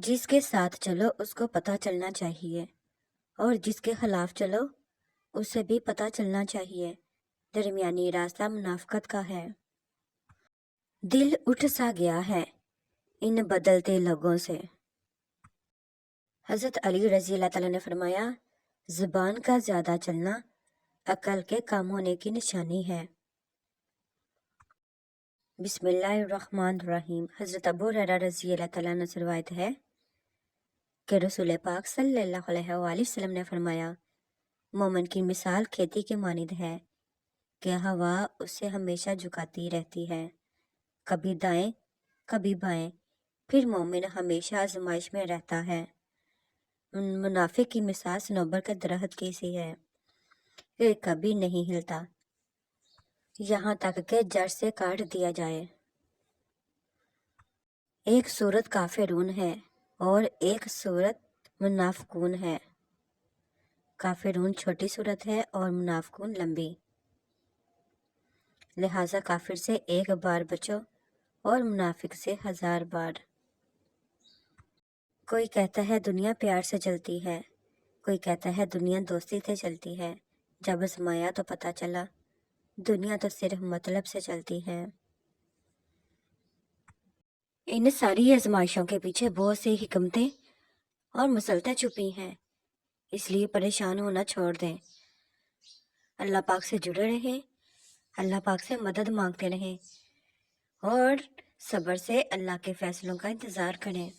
جس کے ساتھ چلو اس کو پتہ چلنا چاہیے اور جس کے خلاف چلو اسے بھی پتہ چلنا چاہیے۔ درمیانی راستہ منافقت کا ہے۔ دل اٹھ سا گیا ہے ان بدلتے لوگوں سے۔ حضرت علی رضی اللہ تعالیٰ نے فرمایا، زبان کا زیادہ چلنا عقل کے کم ہونے کی نشانی ہے۔ بسم اللہ الرحمن الرحیم۔ حضرت ابو ہریرہ رضی اللہ تعالیٰ عنہ سے روایت ہے کہ رسول پاک صلی اللہ علیہ وآلہ وسلم نے فرمایا، مومن کی مثال کھیتی کے مانند ہے کہ ہوا اسے ہمیشہ جھکاتی رہتی ہے، کبھی دائیں کبھی بائیں، پھر مومن ہمیشہ آزمائش میں رہتا ہے۔ منافق کی مثال صنوبر کے درخت کی سی ہے کہ کبھی نہیں ہلتا یہاں تک کہ جڑ سے کاٹ دیا جائے۔ ایک صورت کافرون ہے اور ایک صورت منافقون ہے۔ کافرون چھوٹی صورت ہے اور منافقون لمبی، لہٰذا کافر سے ایک بار بچو اور منافق سے 1000 بار۔ کوئی کہتا ہے دنیا پیار سے چلتی ہے، کوئی کہتا ہے دنیا دوستی سے چلتی ہے۔ جب آزمایا تو پتہ چلا دنیا تو صرف مطلب سے چلتی ہے۔ ان ساری آزمائشوں کے پیچھے بہت سی حکمتیں اور مصلحتیں چھپی ہیں، اس لیے پریشان ہونا چھوڑ دیں۔ اللہ پاک سے جڑے رہیں، اللہ پاک سے مدد مانگتے رہیں اور صبر سے اللہ کے فیصلوں کا انتظار کریں۔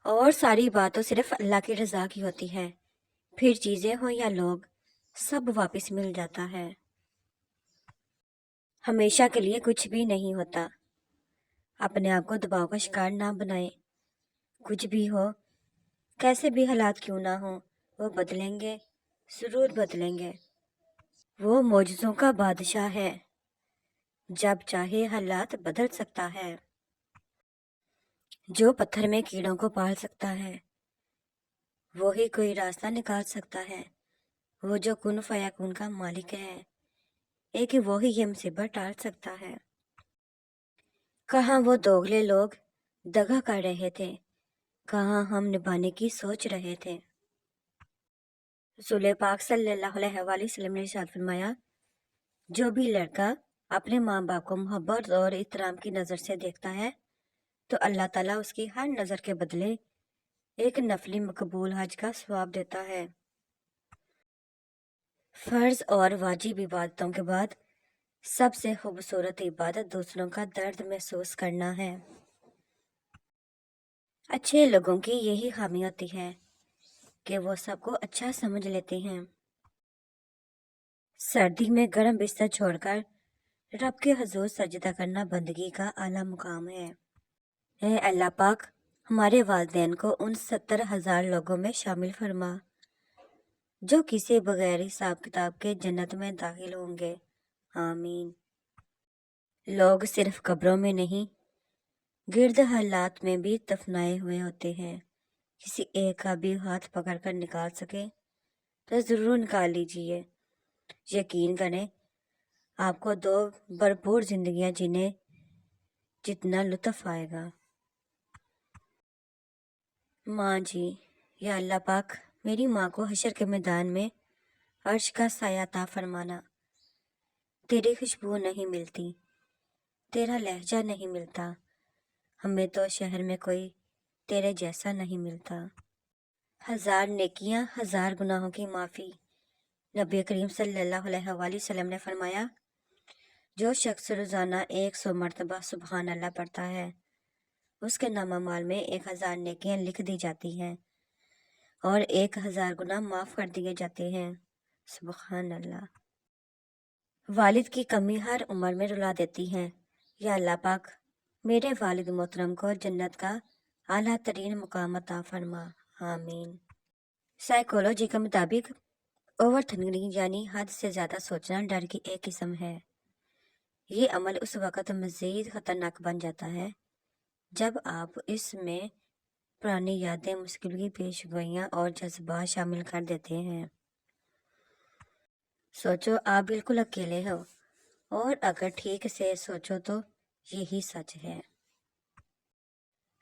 اور ساری بات تو صرف اللہ کی رضا کی ہوتی ہے، پھر چیزیں ہوں یا لوگ، سب واپس مل جاتا ہے۔ ہمیشہ کے لیے کچھ بھی نہیں ہوتا۔ اپنے آپ کو دباؤ کا شکار نہ بنائیں۔ کچھ بھی ہو، کیسے بھی حالات کیوں نہ ہوں، وہ بدلیں گے، ضرور بدلیں گے۔ وہ معجزوں کا بادشاہ ہے، جب چاہے حالات بدل سکتا ہے۔ جو پتھر میں کیڑوں کو پال سکتا ہے وہی کوئی راستہ نکال سکتا ہے۔ وہ جو کن فیکون کا مالک ہے، ایک وہی یہ مصیبت ٹال سکتا ہے۔ کہاں وہ دوغلے لوگ دغا کر رہے تھے، کہاں ہم نبھانے کی سوچ رہے تھے۔ رسول پاک صلی اللہ علیہ وآلہ وسلم نے ارشاد فرمایا، جو بھی لڑکا اپنے ماں باپ کو محبت اور احترام کی نظر سے دیکھتا ہے تو اللہ تعالیٰ اس کی ہر نظر کے بدلے ایک نفلی مقبول حج کا ثواب دیتا ہے۔ فرض اور واجب عبادتوں کے بعد سب سے خوبصورت عبادت دوسروں کا درد محسوس کرنا ہے۔ اچھے لوگوں کی یہی خامی ہوتی ہے کہ وہ سب کو اچھا سمجھ لیتے ہیں۔ سردی میں گرم بستر چھوڑ کر رب کے حضور سجدہ کرنا بندگی کا اعلیٰ مقام ہے۔ اے اللہ پاک، ہمارے والدین کو ان 70,000 لوگوں میں شامل فرما جو کسی بغیر حساب کتاب کے جنت میں داخل ہوں گے، آمین۔ لوگ صرف قبروں میں نہیں، گرد حالات میں بھی دفنائے ہوئے ہوتے ہیں۔ کسی ایک کا بھی ہاتھ پکڑ کر نکال سکے تو ضرور نکال لیجئے۔ یقین کریں آپ کو 2 بھرپور زندگیاں جینے جتنا لطف آئے گا۔ ماں جی، یا اللہ پاک میری ماں کو حشر کے میدان میں عرش کا سایہ عطا فرمانا۔ تیری خوشبو نہیں ملتی، تیرا لہجہ نہیں ملتا، ہمیں تو شہر میں کوئی تیرے جیسا نہیں ملتا۔ 1000 نیکیاں 1000 گناہوں کی معافی۔ نبی کریم صلی اللہ علیہ وآلہ وسلم نے فرمایا، جو شخص روزانہ 100 مرتبہ سبحان اللہ پڑھتا ہے اس کے نامہ مال میں 1000 نیکیاں لکھ دی جاتی ہیں اور 1000 گناہ معاف کر دیے جاتے ہیں۔ سبحان اللہ۔ والد کی کمی ہر عمر میں رلا دیتی ہے، یا اللہ پاک میرے والد محترم کو جنت کا اعلیٰ ترین مقام عطا فرما، آمین۔ سائیکولوجی کے مطابق اوور تھنکنگ یعنی حد سے زیادہ سوچنا ڈر کی ایک قسم ہے۔ یہ عمل اس وقت مزید خطرناک بن جاتا ہے جب آپ اس میں پرانی یادیں، مستقبل کی پیش گوئیاں اور جذبات شامل کر دیتے ہیں۔ سوچو آپ بالکل اکیلے ہو اور اگر ٹھیک سے سوچو تو یہی سچ ہے۔